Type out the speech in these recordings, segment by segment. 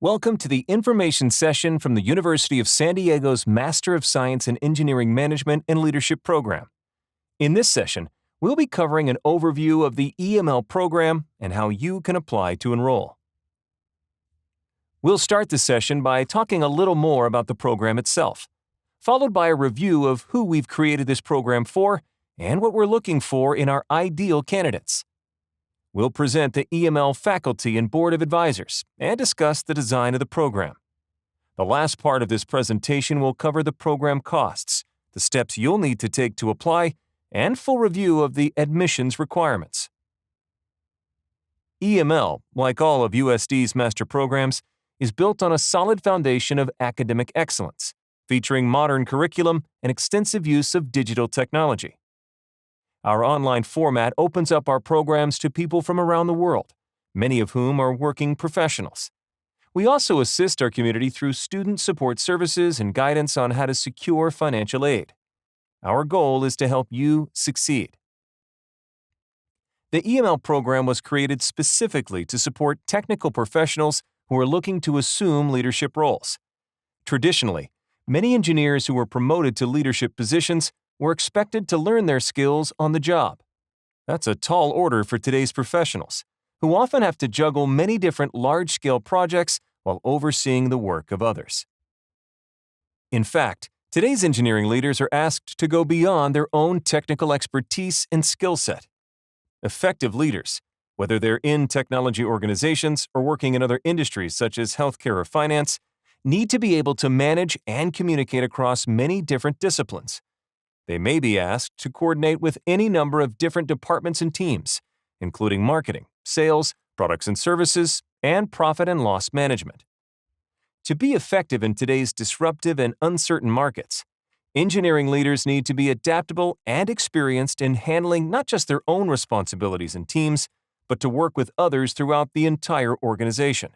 Welcome to the information session from the University of San Diego's Master of Science in Engineering Management and Leadership program. In this session, we'll be covering an overview of the EML program and how you can apply to enroll. We'll start the session by talking a little more about the program itself, followed by a review of who we've created this program for and what we're looking for in our ideal candidates. We'll present the EML faculty and board of advisors and discuss the design of the program. The last part of this presentation will cover the program costs, the steps you'll need to take to apply, and full review of the admissions requirements. EML, like all of USD's master programs, is built on a solid foundation of academic excellence, featuring modern curriculum and extensive use of digital technology. Our online format opens up our programs to people from around the world, many of whom are working professionals. We also assist our community through student support services and guidance on how to secure financial aid. Our goal is to help you succeed. The EML program was created specifically to support technical professionals who are looking to assume leadership roles. Traditionally, many engineers who were promoted to leadership positions were expected to learn their skills on the job. That's a tall order for today's professionals, who often have to juggle many different large-scale projects while overseeing the work of others. In fact, today's engineering leaders are asked to go beyond their own technical expertise and skill set. Effective leaders, whether they're in technology organizations or working in other industries such as healthcare or finance, need to be able to manage and communicate across many different disciplines. They may be asked to coordinate with any number of different departments and teams, including marketing, sales, products and services, and profit and loss management. To be effective in today's disruptive and uncertain markets, engineering leaders need to be adaptable and experienced in handling not just their own responsibilities and teams, but to work with others throughout the entire organization.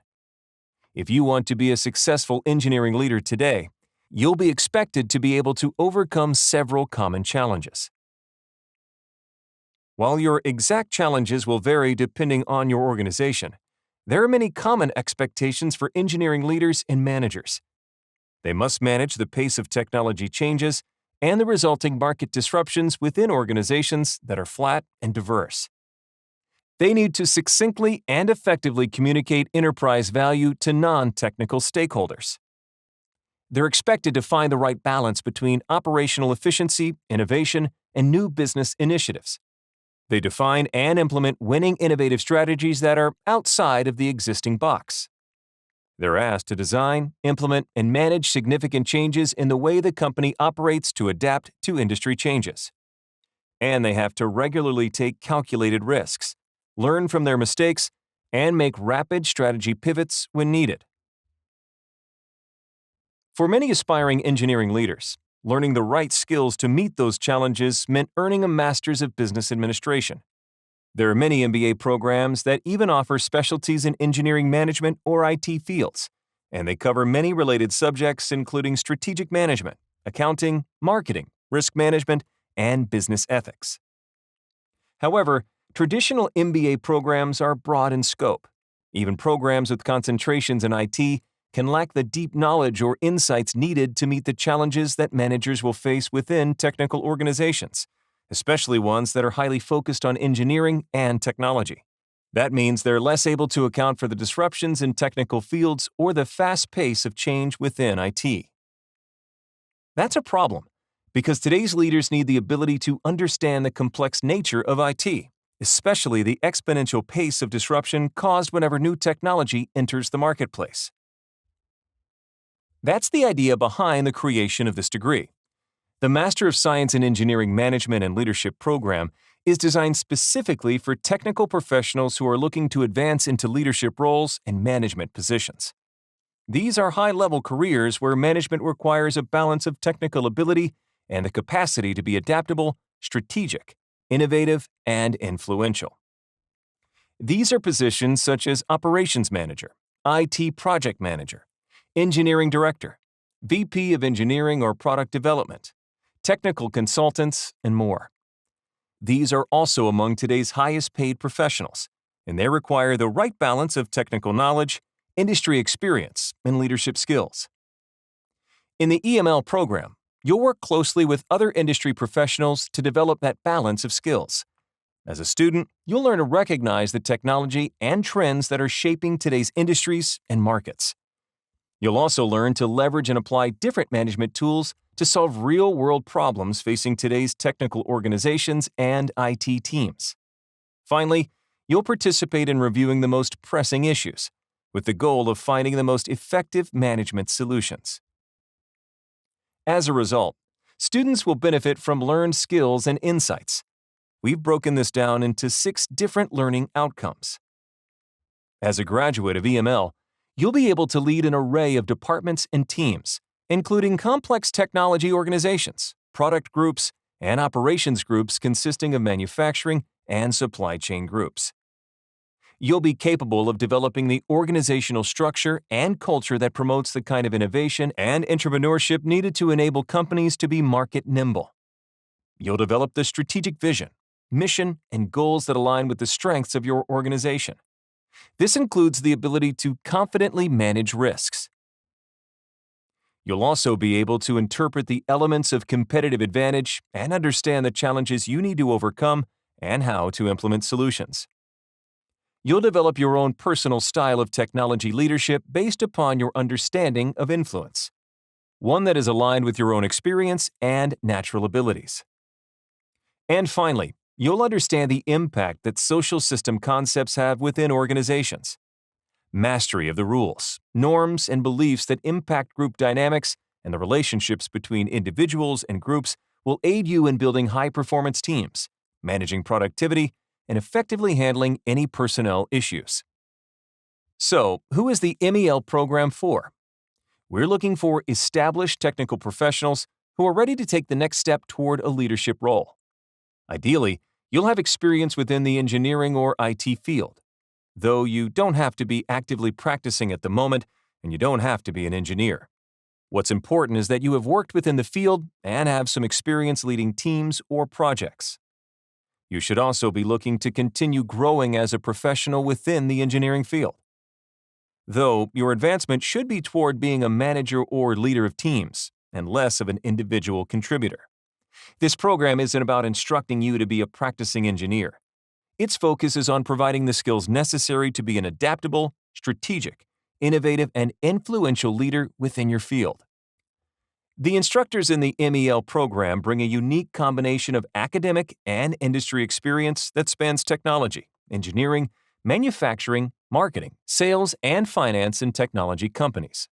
If you want to be a successful engineering leader today, you'll be expected to be able to overcome several common challenges. While your exact challenges will vary depending on your organization, there are many common expectations for engineering leaders and managers. They must manage the pace of technology changes and the resulting market disruptions within organizations that are flat and diverse. They need to succinctly and effectively communicate enterprise value to non-technical stakeholders. They're expected to find the right balance between operational efficiency, innovation, and new business initiatives. They define and implement winning innovative strategies that are outside of the existing box. They're asked to design, implement, and manage significant changes in the way the company operates to adapt to industry changes. And they have to regularly take calculated risks, learn from their mistakes, and make rapid strategy pivots when needed. For many aspiring engineering leaders, learning the right skills to meet those challenges meant earning a Master's of Business Administration. There are many MBA programs that even offer specialties in engineering management or IT fields, and they cover many related subjects including strategic management, accounting, marketing, risk management, and business ethics. However, traditional MBA programs are broad in scope. Even programs with concentrations in IT can lack the deep knowledge or insights needed to meet the challenges that managers will face within technical organizations, especially ones that are highly focused on engineering and technology. That means they're less able to account for the disruptions in technical fields or the fast pace of change within IT. That's a problem, because today's leaders need the ability to understand the complex nature of IT, especially the exponential pace of disruption caused whenever new technology enters the marketplace. That's the idea behind the creation of this degree. The Master of Science in Engineering Management and Leadership program is designed specifically for technical professionals who are looking to advance into leadership roles and management positions. These are high-level careers where management requires a balance of technical ability and the capacity to be adaptable, strategic, innovative, and influential. These are positions such as Operations Manager, IT Project Manager, Engineering Director, VP of Engineering or Product Development, Technical Consultants, and more. These are also among today's highest paid professionals, and they require the right balance of technical knowledge, industry experience, and leadership skills. In the EML program, you'll work closely with other industry professionals to develop that balance of skills. As a student, you'll learn to recognize the technology and trends that are shaping today's industries and markets. You'll also learn to leverage and apply different management tools to solve real-world problems facing today's technical organizations and IT teams. Finally, you'll participate in reviewing the most pressing issues, with the goal of finding the most effective management solutions. As a result, students will benefit from learned skills and insights. We've broken this down into 6 different learning outcomes. As a graduate of EML, you'll be able to lead an array of departments and teams, including complex technology organizations, product groups, and operations groups consisting of manufacturing and supply chain groups. You'll be capable of developing the organizational structure and culture that promotes the kind of innovation and entrepreneurship needed to enable companies to be market nimble. You'll develop the strategic vision, mission, and goals that align with the strengths of your organization. This includes the ability to confidently manage risks. You'll also be able to interpret the elements of competitive advantage and understand the challenges you need to overcome and how to implement solutions. You'll develop your own personal style of technology leadership based upon your understanding of influence, one that is aligned with your own experience and natural abilities. And finally, you'll understand the impact that social system concepts have within organizations. Mastery of the rules, norms, and beliefs that impact group dynamics and the relationships between individuals and groups will aid you in building high-performance teams, managing productivity, and effectively handling any personnel issues. So, who is the MEL program for? We're looking for established technical professionals who are ready to take the next step toward a leadership role. Ideally, you'll have experience within the engineering or IT field, though you don't have to be actively practicing at the moment and you don't have to be an engineer. What's important is that you have worked within the field and have some experience leading teams or projects. You should also be looking to continue growing as a professional within the engineering field. Though your advancement should be toward being a manager or leader of teams and less of an individual contributor. This program isn't about instructing you to be a practicing engineer. Its focus is on providing the skills necessary to be an adaptable, strategic, innovative, and influential leader within your field. The instructors in the MEL program bring a unique combination of academic and industry experience that spans technology, engineering, manufacturing, marketing, sales, and finance in technology companies.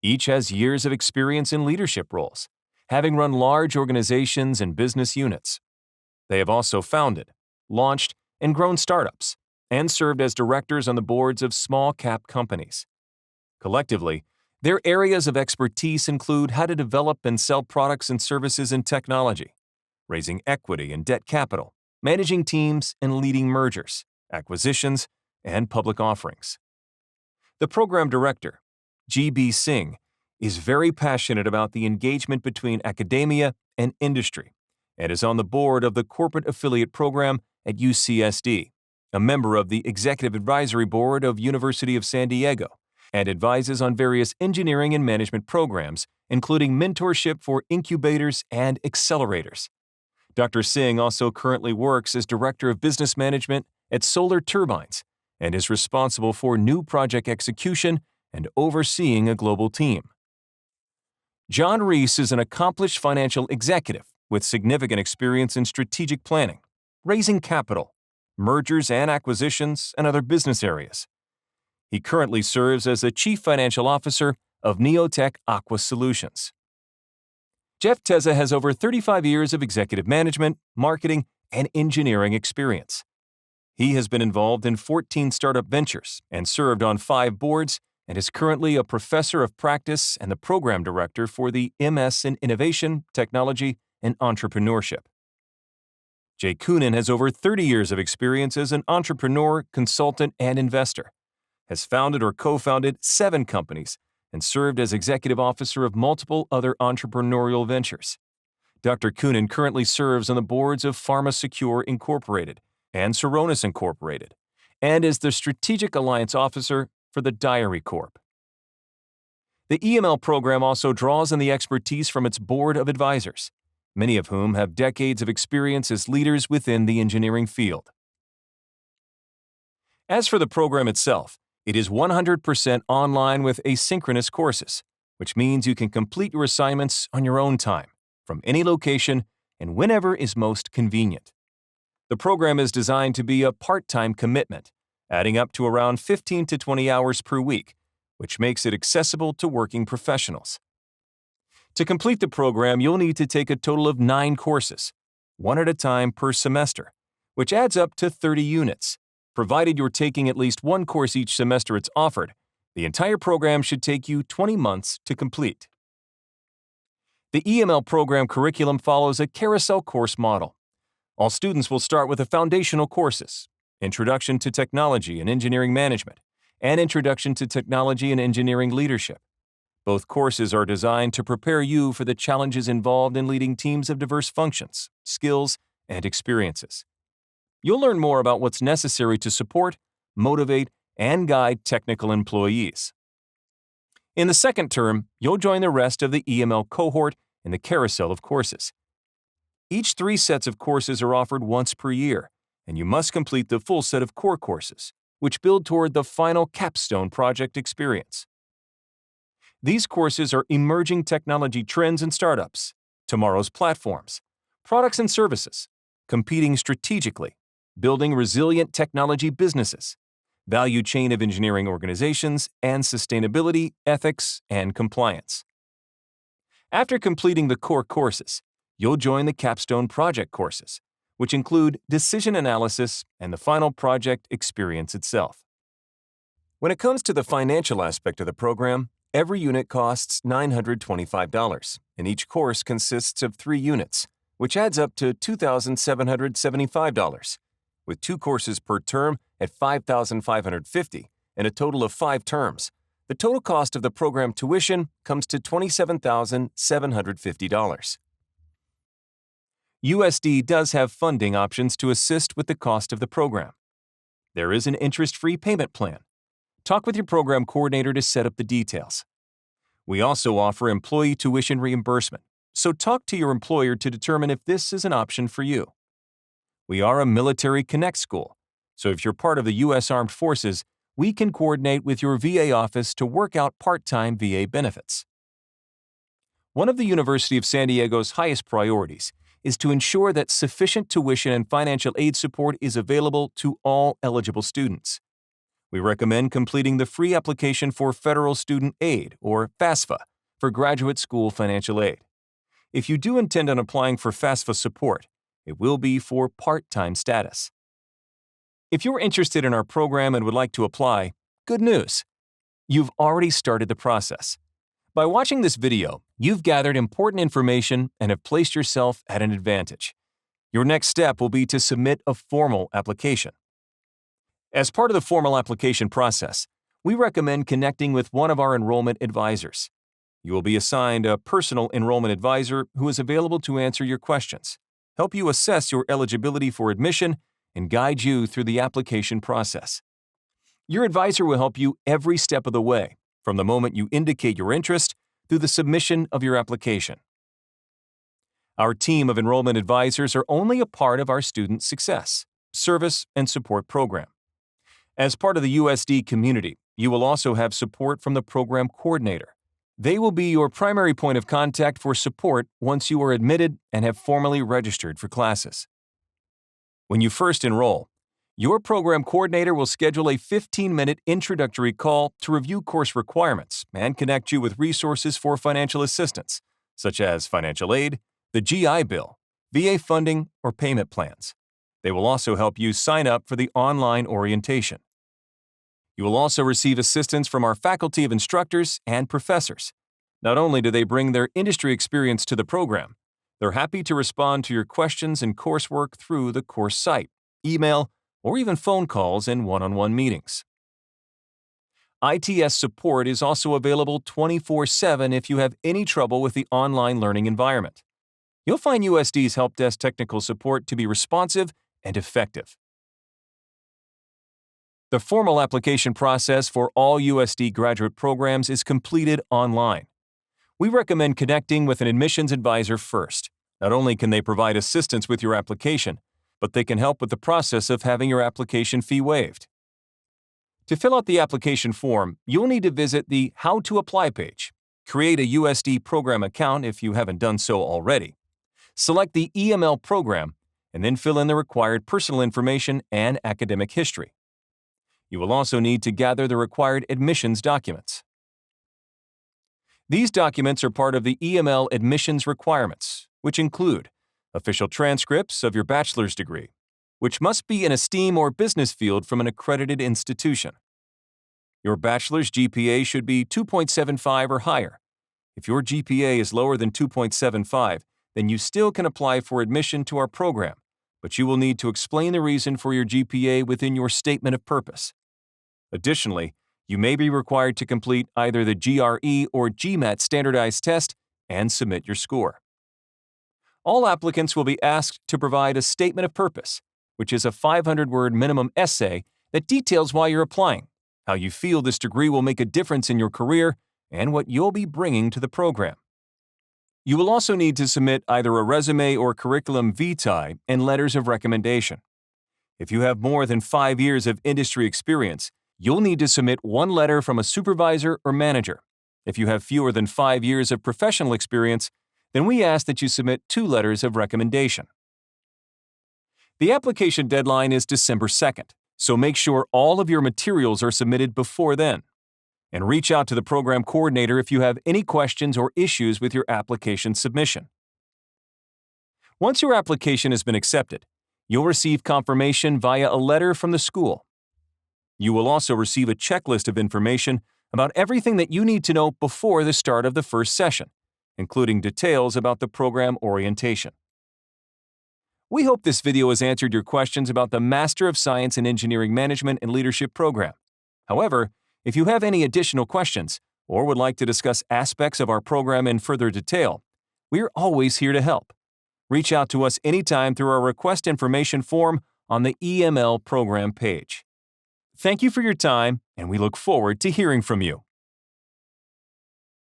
Each has years of experience in leadership roles, having run large organizations and business units. They have also founded, launched, and grown startups, and served as directors on the boards of small-cap companies. Collectively, their areas of expertise include how to develop and sell products and services in technology, raising equity and debt capital, managing teams, and leading mergers, acquisitions, and public offerings. The program director, G.B. Singh, is very passionate about the engagement between academia and industry and is on the board of the Corporate Affiliate Program at UCSD, a member of the Executive Advisory Board of University of San Diego, and advises on various engineering and management programs, including mentorship for incubators and accelerators. Dr. Singh also currently works as Director of Business Management at Solar Turbines and is responsible for new project execution and overseeing a global team. John Reese is an accomplished financial executive with significant experience in strategic planning, raising capital, mergers and acquisitions, and other business areas. He currently serves as the Chief Financial Officer of Neotech Aqua Solutions. Jeff Teza has over 35 years of executive management, marketing, and engineering experience. He has been involved in 14 startup ventures and served on 5 boards and is currently a professor of practice and the program director for the MS in Innovation, Technology, and Entrepreneurship. Jay Coonan has over 30 years of experience as an entrepreneur, consultant, and investor, has founded or co-founded 7 companies, and served as executive officer of multiple other entrepreneurial ventures. Dr. Coonan currently serves on the boards of PharmaSecure Incorporated and Ceronis Incorporated, and is the Strategic Alliance Officer for the Diary Corp. The EML program also draws on the expertise from its board of advisors, many of whom have decades of experience as leaders within the engineering field. As for the program itself, it is 100% online with asynchronous courses, which means you can complete your assignments on your own time, from any location and whenever is most convenient. The program is designed to be a part-time commitment, adding up to around 15 to 20 hours per week, which makes it accessible to working professionals. To complete the program, you'll need to take a total of 9 courses, one at a time per semester, which adds up to 30 units. Provided you're taking at least one course each semester it's offered, the entire program should take you 20 months to complete. The EML program curriculum follows a carousel course model. All students will start with the foundational courses, Introduction to Technology and Engineering Management, and Introduction to Technology and Engineering Leadership. Both courses are designed to prepare you for the challenges involved in leading teams of diverse functions, skills, and experiences. You'll learn more about what's necessary to support, motivate, and guide technical employees. In the second term, you'll join the rest of the EML cohort in the carousel of courses. Each 3 sets of courses are offered once per year, and you must complete the full set of core courses, which build toward the final capstone project experience. These courses are emerging technology trends and startups, tomorrow's platforms, products and services, competing strategically, building resilient technology businesses, value chain of engineering organizations, and sustainability, ethics, and compliance. After completing the core courses, you'll join the capstone project courses, which include decision analysis and the final project experience itself. When it comes to the financial aspect of the program, every unit costs $925, and each course consists of 3 units, which adds up to $2,775. With 2 courses per term at $5,550 and a total of 5 terms, the total cost of the program tuition comes to $27,750. USD does have funding options to assist with the cost of the program. There is an interest-free payment plan. Talk with your program coordinator to set up the details. We also offer employee tuition reimbursement, so talk to your employer to determine if this is an option for you. We are a Military Connect school, so if you're part of the U.S. Armed Forces, we can coordinate with your VA office to work out part-time VA benefits. One of the University of San Diego's highest priorities is to ensure that sufficient tuition and financial aid support is available to all eligible students. We recommend completing the free application for Federal Student Aid, or FAFSA, for graduate school financial aid. If you do intend on applying for FAFSA support, it will be for part-time status. If you're interested in our program and would like to apply, good news! You've already started the process. By watching this video, you've gathered important information and have placed yourself at an advantage. Your next step will be to submit a formal application. As part of the formal application process, we recommend connecting with one of our enrollment advisors. You will be assigned a personal enrollment advisor who is available to answer your questions, help you assess your eligibility for admission, and guide you through the application process. Your advisor will help you every step of the way, from the moment you indicate your interest through the submission of your application. Our team of enrollment advisors are only a part of our student success, service, and support program. As part of the USD community, you will also have support from the program coordinator. They will be your primary point of contact for support once you are admitted and have formally registered for classes. When you first enroll, your program coordinator will schedule a 15-minute introductory call to review course requirements and connect you with resources for financial assistance, such as financial aid, the GI Bill, VA funding, or payment plans. They will also help you sign up for the online orientation. You will also receive assistance from our faculty of instructors and professors. Not only do they bring their industry experience to the program, they're happy to respond to your questions and coursework through the course site, email, or even phone calls and one-on-one meetings. ITS support is also available 24/7 if you have any trouble with the online learning environment. You'll find USD's Help Desk technical support to be responsive and effective. The formal application process for all USD graduate programs is completed online. We recommend connecting with an admissions advisor first. Not only can they provide assistance with your application, but they can help with the process of having your application fee waived. To fill out the application form, you'll need to visit the How to Apply page. Create a USD program account if you haven't done so already. Select the EML program, and then fill in the required personal information and academic history. You will also need to gather the required admissions documents. These documents are part of the EML admissions requirements, which include official transcripts of your bachelor's degree, which must be in a STEAM or business field from an accredited institution. Your bachelor's GPA should be 2.75 or higher. If your GPA is lower than 2.75, then you still can apply for admission to our program, but you will need to explain the reason for your GPA within your statement of purpose. Additionally, you may be required to complete either the GRE or GMAT standardized test and submit your score. All applicants will be asked to provide a statement of purpose, which is a 500-word minimum essay that details why you're applying, how you feel this degree will make a difference in your career, and what you'll be bringing to the program. You will also need to submit either a resume or curriculum vitae and letters of recommendation. If you have more than 5 years of industry experience, you'll need to submit one letter from a supervisor or manager. If you have fewer than 5 years of professional experience, then we ask that you submit 2 letters of recommendation. The application deadline is December 2nd, so make sure all of your materials are submitted before then. And reach out to the program coordinator if you have any questions or issues with your application submission. Once your application has been accepted, you'll receive confirmation via a letter from the school. You will also receive a checklist of information about everything that you need to know before the start of the first session, including details about the program orientation. We hope this video has answered your questions about the Master of Science in Engineering Management and Leadership program. However, if you have any additional questions or would like to discuss aspects of our program in further detail, we're always here to help. Reach out to us anytime through our request information form on the EML program page. Thank you for your time, and we look forward to hearing from you.